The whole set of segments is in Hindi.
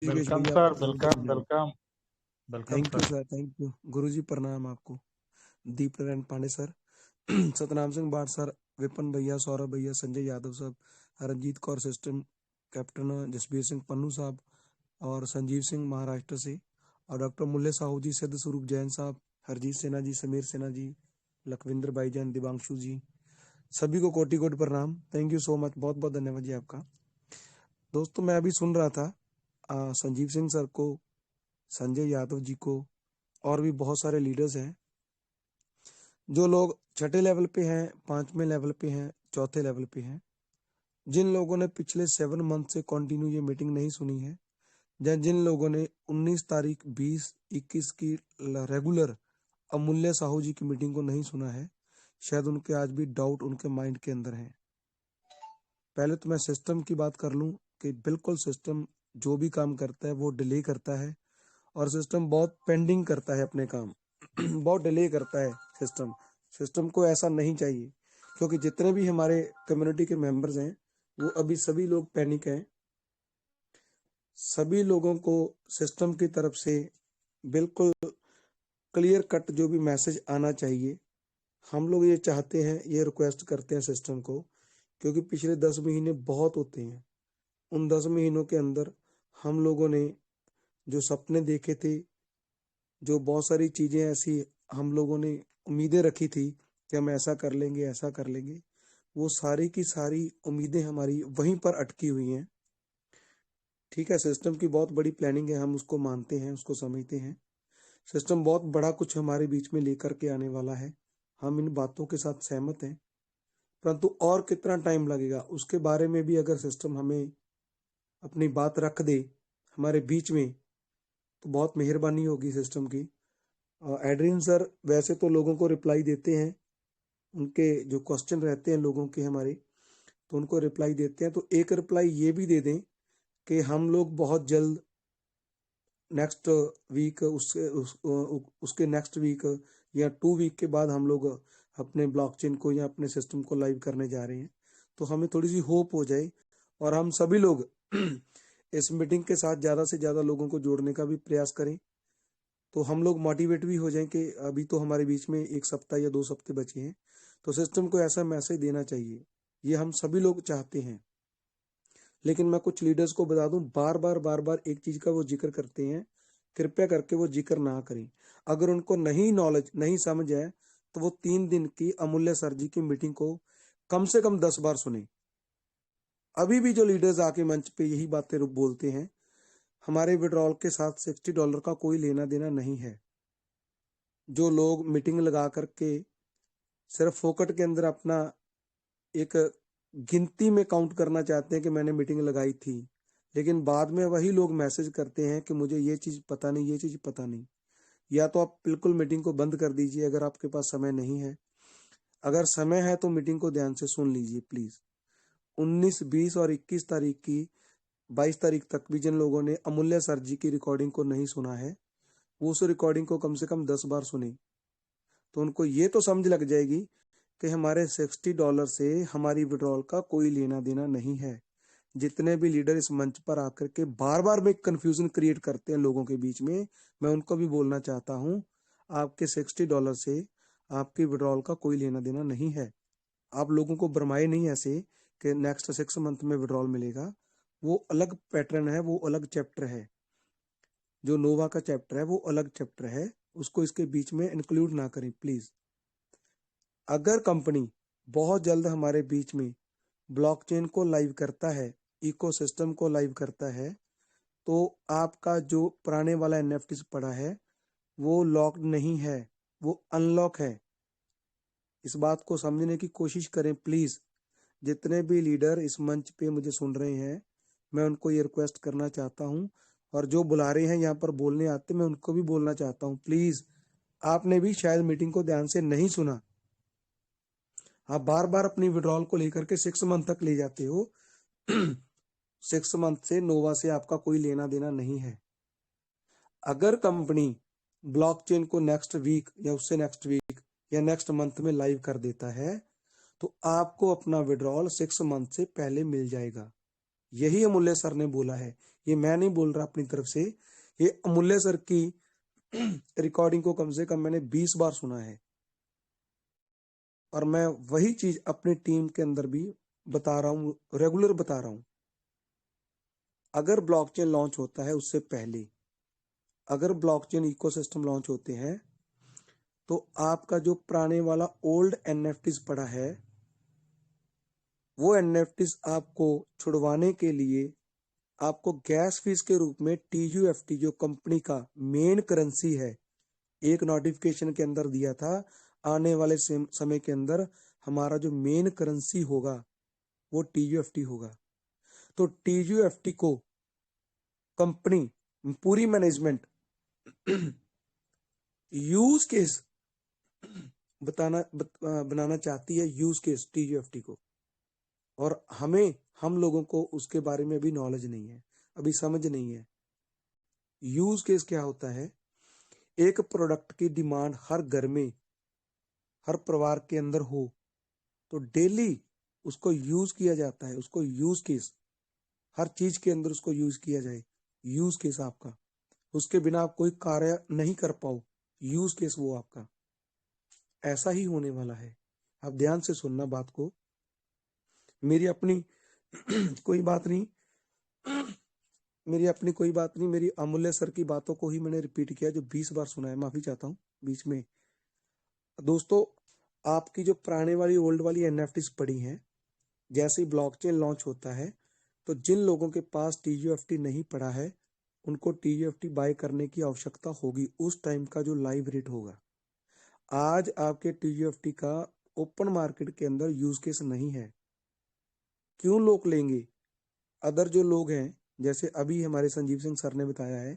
ऋषिकेश वेलकम भैया सर, आपका बहुत बहुत वेलकम धन्यवाद। Welcome welcome thank you sir. Sir, thank you Guruji, प्रणाम आपको। दीप नारायण पांडे सर, सतनाम सिंह बाट सर, विपिन भैया, सौरभ भैया, संजय यादव साहब, रंजीत कौर सिस्टम कैप्टन, जसबीर सिंह पन्नू साहब और संजीव सिंह महाराष्ट्र से, और डॉक्टर मुल्ले साहू जी, सिद्ध स्वरूप जैन साहब, हरजीत सिन्हा जी, समीर सिन्हा जी, लखविंद्र भाईजान, दिवांशु जी, सभी को कोटि कोटि प्रणाम। थैंक यू सो मच, बहुत बहुत धन्यवाद जी आपका। दोस्तों मैं अभी सुन रहा था संजीव सिंह सर को, संजय यादव जी को, और भी बहुत सारे लीडर्स हैं जो लोग छठे लेवल पे हैं, पांचवें लेवल पे हैं, चौथे लेवल पे हैं, जिन लोगों ने पिछले 7 मंथ से कंटिन्यू ये मीटिंग नहीं सुनी है, या जिन लोगों ने 19 तारीख 20 21 की रेगुलर अमूल्य साहू जी की मीटिंग को नहीं सुना है, शायद उनके आज भी डाउट उनके माइंड के अंदर है। पहले तो मैं सिस्टम की बात कर लूं कि बिल्कुल सिस्टम जो भी काम करता है वो डिले करता है, और सिस्टम बहुत पेंडिंग करता है अपने काम बहुत डिले करता है सिस्टम। सिस्टम को ऐसा नहीं चाहिए, क्योंकि जितने भी हमारे कम्युनिटी के मेंबर्स हैं वो अभी सभी लोग पैनिक हैं। सभी लोगों को सिस्टम की तरफ से बिल्कुल क्लियर कट जो भी मैसेज आना चाहिए, हम लोग ये चाहते हैं, ये रिक्वेस्ट करते हैं सिस्टम को, क्योंकि पिछले 10 महीने बहुत होते हैं। उन 10 महीनों के अंदर हम लोगों ने जो सपने देखे थे, जो बहुत सारी चीजें ऐसी हम लोगों ने उम्मीदें रखी थी कि हम ऐसा कर लेंगे, ऐसा कर लेंगे, वो सारी की सारी उम्मीदें हमारी वहीं पर अटकी हुई हैं। ठीक है, सिस्टम की बहुत बड़ी प्लानिंग है, हम उसको मानते हैं, उसको समझते हैं। सिस्टम बहुत बड़ा कुछ हमारे बीच में लेकर के आने वाला है, हम इन बातों के साथ सहमत हैं। परंतु और कितना टाइम लगेगा उसके बारे में भी अगर सिस्टम हमें अपनी बात रख दे हमारे बीच में, तो बहुत मेहरबानी होगी सिस्टम की। एड्रिन सर वैसे तो लोगों को रिप्लाई देते हैं, उनके जो क्वेश्चन रहते हैं लोगों के हमारे, तो उनको रिप्लाई देते हैं। तो एक रिप्लाई ये भी दे दें कि हम लोग बहुत जल्द नेक्स्ट वीक उसके नेक्स्ट वीक या 2 वीक के बाद हम लोग अपने ब्लॉकचेन को या अपने सिस्टम को लाइव करने जा रहे हैं, तो हमें थोड़ी सी होप हो जाए, और हम सभी लोग इस मीटिंग के साथ ज़्यादा से ज़्यादा लोगों को जोड़ने का भी प्रयास करें, तो हम लोग मोटिवेट भी हो जाएं कि अभी तो हमारे बीच में 1 सप्ताह या 2 सप्ताह बचे हैं, तो सिस्टम को ऐसा मैसेज देना चाहिए, ये हम सभी लोग चाहते हैं। लेकिन मैं कुछ लीडर्स को बता दूं, बार बार एक चीज का वो जिक्र करते हैं, कृपया करके वो जिक्र ना करें। अगर उनको नहीं नॉलेज, नहीं समझ है, तो वो 3 दिन की अमूल्य सर जी की मीटिंग को कम से कम 10 बार सुने। अभी भी जो लीडर्स आके मंच पे यही बातें बोलते हैं, हमारे विड्रॉल के साथ $60 का कोई लेना देना नहीं है। जो लोग मीटिंग लगा करके सिर्फ फोकट के अंदर अपना एक गिनती में काउंट करना चाहते हैं कि मैंने मीटिंग लगाई थी, लेकिन बाद में वही लोग मैसेज करते हैं कि मुझे ये चीज पता नहीं, ये चीज पता नहीं। या तो आप बिल्कुल मीटिंग को बंद कर दीजिए अगर आपके पास समय नहीं है, अगर समय है तो मीटिंग को ध्यान से सुन लीजिए प्लीज। 19, 20 और 21 तारीख की, 22 तारीख तक भी जिन लोगों ने अमूल्य सर जी की रिकॉर्डिंग को नहीं सुना है, वो उस रिकॉर्डिंग को कम से कम 10 बार सुने, तो उनको ये तो समझ लग जाएगी कि हमारे $60 से हमारी विड्रॉल का कोई लेना देना नहीं है। जितने भी लीडर इस मंच पर आकर के बार बार में कंफ्यूजन क्रिएट करते हैं लोगों के बीच में, मैं उनको भी बोलना चाहता हूं, आपके $60 से आपकी विड्रॉल का कोई लेना देना नहीं है। आप लोगों को भरमाए नहीं ऐसे कि नेक्स्ट 6 मंथ में विड्रॉल मिलेगा, वो अलग पैटर्न है, वो अलग चैप्टर है। जो नोवा का चैप्टर है वो अलग चैप्टर है, उसको इसके बीच में इंक्लूड ना करें प्लीज। अगर कंपनी बहुत जल्द हमारे बीच में ब्लॉकचेन को लाइव करता है, इकोसिस्टम को लाइव करता है, तो आपका जो पुराने वाला एनएफटी पड़ा है वो लॉक्ड नहीं है, वो अनलॉक है। इस बात को समझने की कोशिश करें प्लीज। जितने भी लीडर इस मंच पे मुझे सुन रहे हैं, मैं उनको ये रिक्वेस्ट करना चाहता हूँ, और जो बुला रहे हैं यहाँ पर बोलने आते, मैं उनको भी बोलना चाहता हूँ, प्लीज आपने भी शायद मीटिंग को ध्यान से नहीं सुना। आप बार बार अपनी विड्रॉल को लेकर के 6 मंथ तक ले जाते हो 6 मंथ से नोवा से आपका कोई लेना देना नहीं है। अगर कंपनी ब्लॉकचेन को नेक्स्ट वीक या उससे नेक्स्ट वीक या नेक्स्ट मंथ में लाइव कर देता है, तो आपको अपना विड्रॉल 6 मंथ से पहले मिल जाएगा। यही अमूल्य सर ने बोला है, ये मैं नहीं बोल रहा अपनी तरफ से, ये अमूल्य सर की रिकॉर्डिंग को कम से कम मैंने 20 बार सुना है, और मैं वही चीज अपनी टीम के अंदर भी बता रहा हूँ, रेगुलर बता रहा हूँ। अगर ब्लॉकचेन लॉन्च होता है उससे पहले, अगर ब्लॉकचेन इकोसिस्टम लॉन्च होते हैं, तो आपका जो पुराने वाला ओल्ड एनएफटीज पड़ा है, वो एनएफटीज आपको छुड़वाने के लिए आपको गैस फीस के रूप में टीयूएफटी, जो कंपनी का मेन करेंसी है, एक नोटिफिकेशन के अंदर दिया था, आने वाले समय के अंदर हमारा जो मेन करेंसी होगा वो टीयूएफटी होगा। तो टीयूएफटी को कंपनी पूरी मैनेजमेंट यूज केस बनाना चाहती है, यूज केस टीयूएफटी को, और हम लोगों को उसके बारे में अभी नॉलेज नहीं है, अभी समझ नहीं है। यूज केस क्या होता है? एक प्रोडक्ट की डिमांड हर घर में, हर परिवार के अंदर हो, तो डेली उसको यूज किया जाता है, उसको यूज केस, हर चीज के अंदर उसको यूज किया जाए, यूज केस आपका, उसके बिना आप कोई कार्य नहीं कर पाओ, यूज केस वो आपका। ऐसा ही होने वाला है, आप ध्यान से सुनना बात को, मेरी अपनी कोई बात नहीं, मेरी अमूल्य सर की बातों को ही मैंने रिपीट किया, जो 20 बार सुना है, माफी चाहता हूँ बीच में। दोस्तों, आपकी जो पुराने वाली ओल्ड वाली एनएफटीज पड़ी हैं, जैसे ही ब्लॉकचेन लॉन्च होता है, तो जिन लोगों के पास टीयूएफटी नहीं पड़ा है, उनको टीयूएफटी बाय करने की आवश्यकता होगी उस टाइम का जो लाइव रेट होगा। आज आपके टीयूएफटी का ओपन मार्केट के अंदर यूज केस नहीं है। क्यों लोग लेंगे? अदर जो लोग हैं, जैसे अभी हमारे संजीव सिंह सर ने बताया है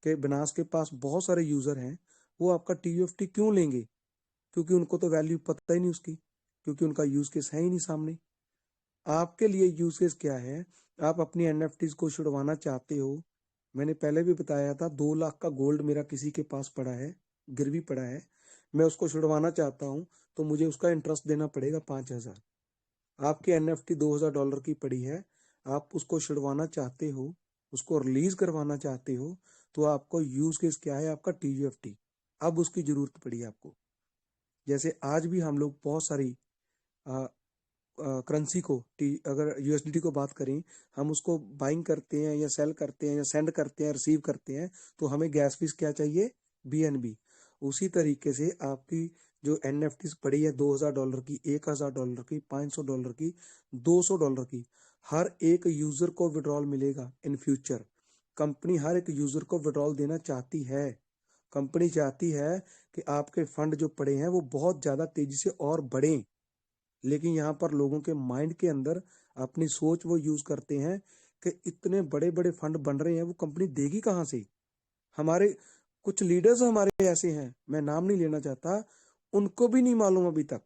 कि बनास के पास बहुत सारे यूजर हैं, वो आपका टीयूएफटी क्यों लेंगे? क्योंकि उनको तो वैल्यू पता ही नहीं उसकी, क्योंकि उनका यूज केस है ही नहीं सामने। आपके लिए यूज केस क्या है? आप अपनी एनएफटीज को छुड़वाना चाहते हो, मैंने पहले भी बताया था, 2 लाख का गोल्ड मेरा किसी के पास पड़ा है, गिरवी पड़ा है, मैं उसको छुड़वाना चाहता हूं, तो मुझे उसका इंटरेस्ट देना पड़ेगा 5,000। आपकी एनएफटी $2,000 की पड़ी है, आप उसको छुड़वाना चाहते हो, उसको रिलीज करवाना चाहते हो, तो आपको यूज केस क्या है? आपका टीयूएफटी। अब उसकी जरूरत पड़ी आपको। जैसे आज भी हम लोग बहुत सारी करेंसी को, अगर यूएसडीटी को बात करें, हम उसको बाइंग करते हैं या सेल करते हैं या सेंड करते हैं, रिसीव करते हैं, तो हमें गैस फीस क्या चाहिए? बीएनबी। उसी तरीके से आपकी जो एनएफटीज पड़ी है $2,000 की, $1,000 की, $500 की, $200 की, हर एक यूजर को विड्रॉल मिलेगा इन फ्यूचर। कंपनी हर एक यूजर को विड्रॉल देना चाहती है। कंपनी चाहती है कि आपके फंड जो पड़े हैं वो बहुत ज्यादा तेजी से और बढ़ें, लेकिन यहाँ पर लोगों के माइंड के अंदर अपनी सोच वो यूज करते हैं कि इतने बड़े बड़े फंड बन रहे हैं, वो कंपनी देगी कहाँ से? हमारे कुछ लीडर्स हमारे ऐसे हैं, मैं नाम नहीं लेना चाहता, उनको भी नहीं मालूम अभी तक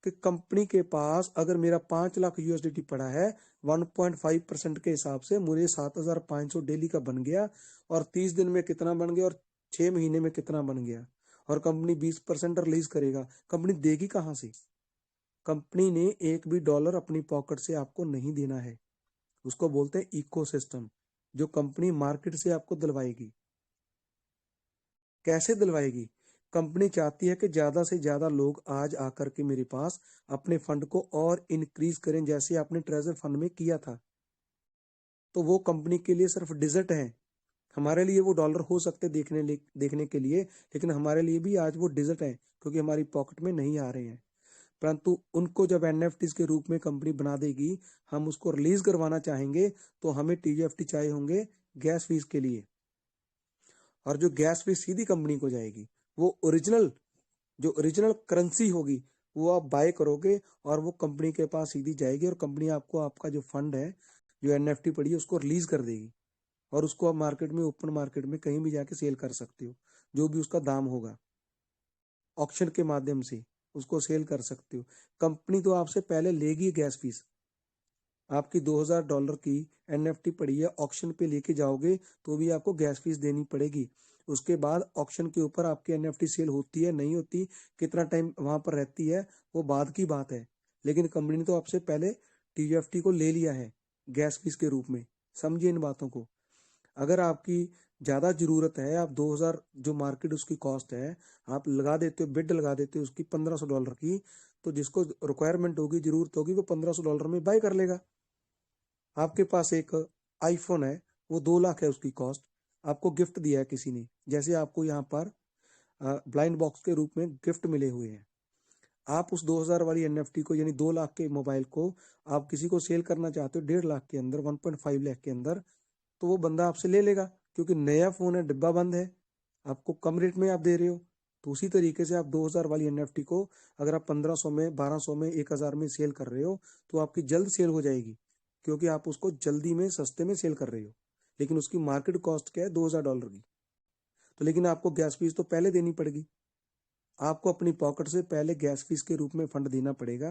कि कंपनी के पास अगर मेरा 5 लाख यूएसडीटी पड़ा है, 1.5% के हिसाब से मुझे 7,500 डेली का बन गया, और 30 दिन में कितना बन गया, और 6 महीने में कितना बन गया, और कंपनी 20% रिलीज करेगा, कंपनी देगी कहाँ से? कंपनी ने एक भी डॉलर अपनी पॉकेट से आपको नहीं देना है, उसको बोलते हैं इकोसिस्टम, जो कंपनी मार्केट से आपको दिलवाएगी। कैसे दिलवाएगी? कंपनी चाहती है कि ज्यादा से ज्यादा लोग आज आकर के मेरे पास अपने फंड को और इंक्रीज करें, जैसे आपने ट्रेजर फंड में किया था। तो वो कंपनी के लिए सिर्फ डिजिट है, हमारे लिए वो डॉलर हो सकते देखने के लिए, लेकिन हमारे लिए भी आज वो डिजिट है, क्योंकि हमारी पॉकेट में नहीं आ रहे हैं। परंतु उनको जब एनएफटीज के रूप में कंपनी बना देगी, हम उसको रिलीज करवाना चाहेंगे, तो हमें टीयूएफटी चाहिए होंगे गैस फीस के लिए, और जो गैस फीस सीधी कंपनी को जाएगी, वो जो ओरिजिनल करेंसी होगी वो आप बाय करोगे, और वो कंपनी के पास सीधी जाएगी, और कंपनी आपको आपका जो फंड है, जो एनएफटी पड़ी है, उसको रिलीज कर देगी, और उसको आप मार्केट में, ओपन मार्केट में कहीं भी जाके सेल कर सकते हो, जो भी उसका दाम होगा, ऑक्शन के माध्यम से उसको सेल कर सकते हो। कंपनी तो आपसे पहले लेगी गैस फीस। आपकी $2,000 की एनएफटी पड़ी है, ऑक्शन पे लेके जाओगे तो भी आपको गैस फीस देनी पड़ेगी। उसके बाद ऑक्शन के ऊपर आपकी एनएफटी सेल होती है नहीं होती, कितना टाइम वहां पर रहती है, वो बाद की बात है, लेकिन कंपनी ने तो आपसे पहले टीयूएफटी को ले लिया है। गैस फीस के रूप में। समझिए इन बातों को। अगर आपकी ज़्यादा ज़रूरत है, आप 2000 जो मार्केट उसकी कॉस्ट है, आप लगा देते हो, बिड लगा देते हो उसकी $1500 की, तो जिसको रिक्वायरमेंट होगी, ज़रूरत होगी, वो $1500 में बाय कर लेगा। आपके पास एक आईफोन है, वो 2 लाख है उसकी कॉस्ट, आपको गिफ्ट दिया है किसी ने, जैसे आपको यहाँ पर ब्लाइंड बॉक्स के रूप में गिफ्ट मिले हुए हैं। आप उस 2000 वाली एनएफटी को, यानी 2 लाख के मोबाइल को आप किसी को सेल करना चाहते हो 1.5 लाख के अंदर, 1.5 लाख के अंदर, तो वो बंदा आपसे ले लेगा, क्योंकि नया फोन है, डिब्बा बंद है, आपको कम रेट में आप दे रहे हो। तो उसी तरीके से आप 2000 वाली एनएफटी को अगर आप 1500 में, 1200 में, 1000 में सेल कर रहे हो, तो आपकी जल्द सेल हो जाएगी, क्योंकि आप उसको जल्दी में, सस्ते में सेल कर रहे हो। लेकिन उसकी मार्केट कॉस्ट क्या है, $2000 की। तो लेकिन आपको गैस फीस तो पहले देनी पड़ेगी, आपको अपनी पॉकेट से पहले गैस फीस के रूप में फंड देना पड़ेगा,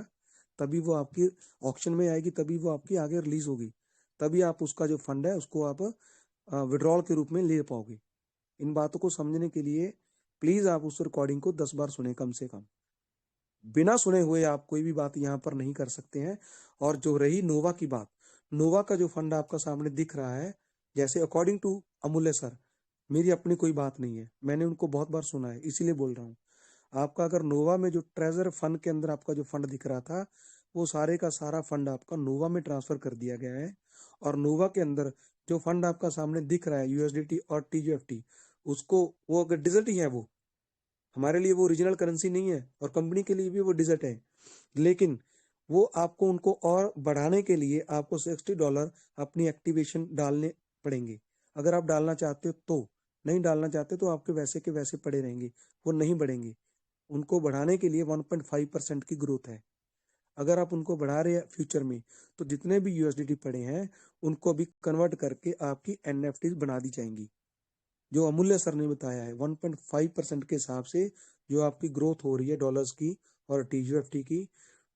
तभी वो आपकी ऑक्शन में आएगी, तभी वो आपकी आगे रिलीज होगी, तभी आप उसका जो फंड है उसको आप विड्रॉल के रूप में ले पाओगे। इन बातों को समझने के लिए प्लीज आप उस रिकॉर्डिंग को 10 बार सुने कम से कम। बिना सुने हुए आप कोई भी बात यहाँ पर नहीं कर सकते हैं। और जो रही नोवा की बात, नोवा का जो फंड आपका सामने दिख रहा है, जैसे अकॉर्डिंग टू अमूल्य सर, मेरी अपनी कोई बात नहीं है, मैंने उनको बहुत बार सुना है, इसीलिए बोल रहा हूँ। आपका अगर नोवा में जो ट्रेजर फंड के अंदर आपका जो फंड दिख रहा था, वो सारे का सारा फंड आपका नोवा में ट्रांसफर कर दिया गया है। और नोवा के अंदर जो फंड आपका सामने दिख रहा है, यूएसडीटी और टीजीएफटी, उसको, वो अगर डिजिट ही है, वो हमारे लिए वो ओरिजिनल करेंसी नहीं है, और कंपनी के लिए भी वो डिजिट है, लेकिन वो आपको उनको और बढ़ाने के लिए आपको $60 अपनी एक्टिवेशन डालने पड़ेंगे, अगर आप डालना चाहते हो तो। नहीं डालना चाहते तो आपके वैसे के वैसे पड़े रहेंगे, वो नहीं बढ़ेंगे। उनको बढ़ाने के लिए 1.5% की ग्रोथ है। अगर आप उनको बढ़ा रहे हैं फ्यूचर में, तो जितने भी यूएसडीटी पड़े हैं उनको अभी कन्वर्ट करके आपकी एनएफटी बना दी जाएंगी। जो अमूल्य सर ने बताया है, 1.5% के हिसाब से जो आपकी ग्रोथ हो रही है डॉलर्स की और टीयूएफटी की,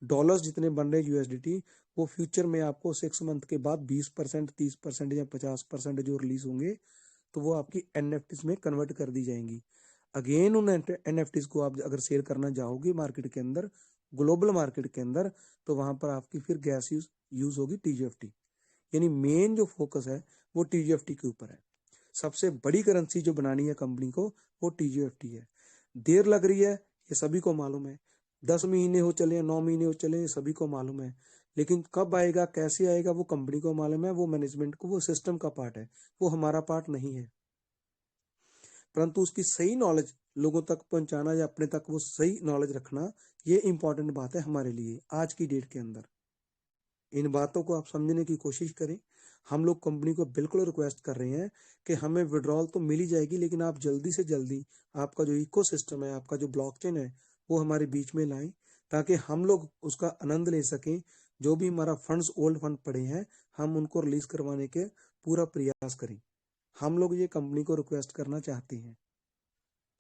डॉलर्स जितने बन रहे हैं यूएसडीटी, वो फ्यूचर में आपको 6 मंथ के बाद 20%, 30% या 50% जो रिलीज होंगे, तो वो आपकी एनएफटीज में कन्वर्ट कर दी जाएंगी। अगेन उन एनएफटीज को आप अगर सेल करना चाहोगे मार्केट के अंदर, ग्लोबल मार्केट के अंदर, तो वहां पर आपकी फिर गैस यूज होगी टीजीएफटी। यानी मेन जो फोकस है वो टीजीएफटी के ऊपर है। सबसे बड़ी करेंसी जो बनानी है कंपनी को, वो टीजीएफटी है। देर लग रही है, ये सभी को मालूम है, 10 महीने हो चले, 9 महीने हो चले, सभी को मालूम है, लेकिन कब आएगा, कैसे आएगा, वो कंपनी को मालूम है, वो मैनेजमेंट को, वो सिस्टम का पार्ट है, वो हमारा पार्ट नहीं है। परंतु उसकी सही नॉलेज लोगों तक पहुंचाना, या अपने तक वो सही नॉलेज रखना, ये इंपॉर्टेंट बात है हमारे लिए आज की डेट के अंदर। इन बातों को आप समझने की कोशिश करें। हम लोग कंपनी को बिल्कुल रिक्वेस्ट कर रहे हैं कि हमें विड्रॉल तो मिल ही जाएगी, लेकिन आप जल्दी से जल्दी आपका जो इकोसिस्टम है, आपका जो ब्लॉकचेन है, वो हमारे बीच में लाएं, ताकि हम लोग उसका आनंद ले सकें। जो भी हमारा फंड्स, ओल्ड फंड पड़े हैं, हम उनको रिलीज करवाने के पूरा प्रयास करें। हम लोग ये कंपनी को रिक्वेस्ट करना चाहते हैं।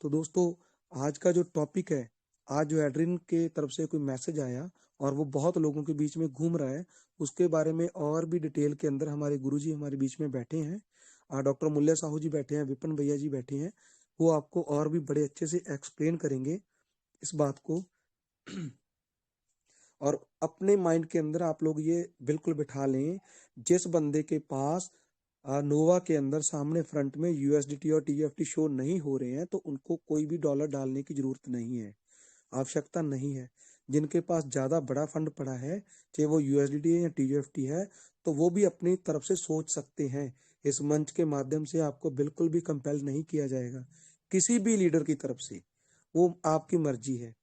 तो दोस्तों, आज का जो टॉपिक है, आज जो एड्रिन के तरफ से कोई मैसेज आया और वो बहुत लोगों के बीच में घूम रहा है, उसके बारे में और भी डिटेल के अंदर हमारे गुरुजी हमारे बीच में बैठे हैं, डॉक्टर मुल्ले साहू जी बैठे हैं, विपिन भैया जी बैठे हैं, वो आपको और भी बड़े अच्छे से एक्सप्लेन करेंगे इस बात को। और अपने माइंड के अंदर आप लोग ये बिल्कुल बिठा लें, जिस बंदे के पास नोवा के अंदर सामने फ्रंट में यूएसडीटी और टीएफटी शो नहीं हो रहे हैं, तो उनको कोई भी डॉलर डालने की जरूरत नहीं है, आवश्यकता नहीं है। जिनके पास ज्यादा बड़ा फंड पड़ा है, चाहे वो यूएसडीटी है या टीएफटी है, तो वो भी अपनी तरफ से सोच सकते हैं। इस मंच के माध्यम से आपको बिल्कुल भी कंपेल नहीं किया जाएगा किसी भी लीडर की तरफ से, वो आपकी मर्जी है,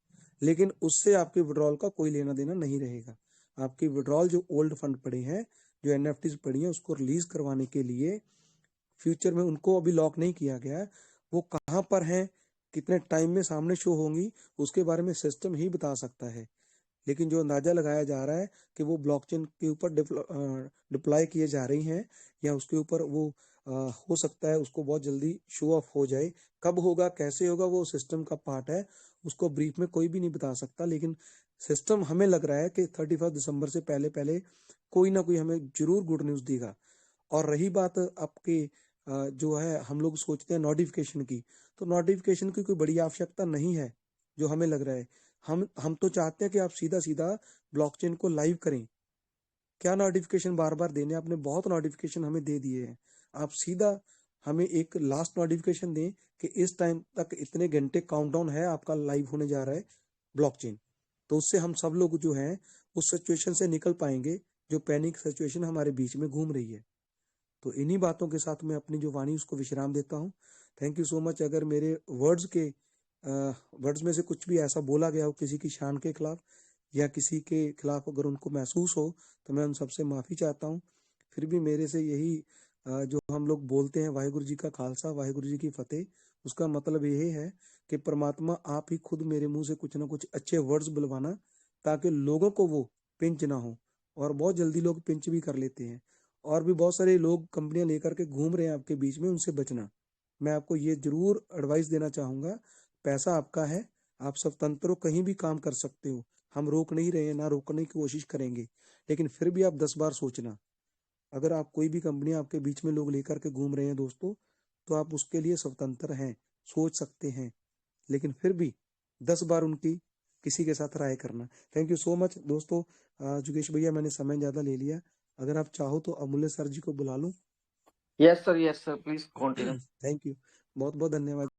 लेकिन उससे आपके विड्रॉल का कोई लेना देना नहीं रहेगा। आपकी विड्रॉल जो ओल्ड फंड पड़े हैं, जो एनएफटीज पड़ी हैं, उसको रिलीज करवाने के लिए फ्यूचर में उनको अभी लॉक नहीं किया गया है, वो कहाँ पर हैं, कितने टाइम में सामने शो होंगी, उसके बारे में सिस्टम ही बता सकता है। लेकिन जो अंदाजा लगाया जा रहा है कि वो ब्लॉकचेन के ऊपर डिप्लॉय किए जा रही हैं, या उसके ऊपर वो हो सकता है उसको बहुत जल्दी शो ऑफ हो जाए। कब होगा, कैसे होगा, वो सिस्टम का पार्ट है, उसको ब्रीफ में कोई भी नहीं बता सकता। लेकिन सिस्टम हमें लग रहा है कि 31 दिसंबर से पहले पहले कोई ना कोई हमें जरूर गुड न्यूज देगा। और रही बात आपके जो है, हम लोग सोचते हैं नोटिफिकेशन की, तो नोटिफिकेशन की कोई बड़ी आवश्यकता नहीं है जो हमें लग रहा है। हम तो चाहते हैं कि आप सीधा सीधा ब्लॉकचेन को लाइव करें, क्या नोटिफिकेशन बार बार देने, आपने बहुत नोटिफिकेशन हमें दे दिए हैं। आप सीधा हमें एक लास्ट नोटिफिकेशन दें कि इस टाइम तक इतने घंटे काउंटडाउन है, आपका लाइव होने जा रहा है ब्लॉकचेन। तो उससे हम सब लोग जो हैं उस सिचुएशन से निकल पाएंगे जो पैनिक सिचुएशन हमारे बीच में घूम रही है। तो इन्हीं बातों के साथ मैं अपनी जो वाणी उसको विश्राम देता हूँ। Thank you so much. अगर मेरे वर्ड्स में से कुछ भी ऐसा बोला गया हो किसी की शान के खिलाफ या किसी के खिलाफ अगर उनको महसूस हो, तो मैं उन सबसे माफ़ी चाहता हूँ। फिर भी मेरे से यही जो हम लोग बोलते हैं वाहिगुरु जी का खालसा वाहिगुरु जी की फतेह, उसका मतलब यही है कि परमात्मा आप ही खुद मेरे मुंह से कुछ ना कुछ अच्छे वर्ड्स बुलवाना, ताकि लोगों को वो पिंच ना हो। और बहुत जल्दी लोग पिंच भी कर लेते हैं, और भी बहुत सारे लोग कंपनियां लेकर के घूम रहे हैं आपके बीच में, उनसे बचना। मैं आपको ये जरूर एडवाइस देना चाहूंगा, पैसा आपका है, आप स्वतंत्र हो, कहीं भी काम कर सकते हो। हम रोक नहीं रहे हैं, ना रोकने की कोशिश करेंगे, लेकिन फिर भी आप 10 बार सोचना। अगर आप कोई भी कंपनी आपके बीच में लोग लेकर के घूम रहे हैं दोस्तों, तो आप उसके लिए स्वतंत्र हैं, सोच सकते हैं, लेकिन फिर भी 10 बार उनकी किसी के साथ राय करना। थैंक यू सो मच दोस्तों। जुगेश भैया, मैंने समय ज्यादा ले लिया, अगर आप चाहो तो अमूल्य सर जी को बुला लूं। Yes sir, please continue. Thank you, बहुत बहुत धन्यवाद।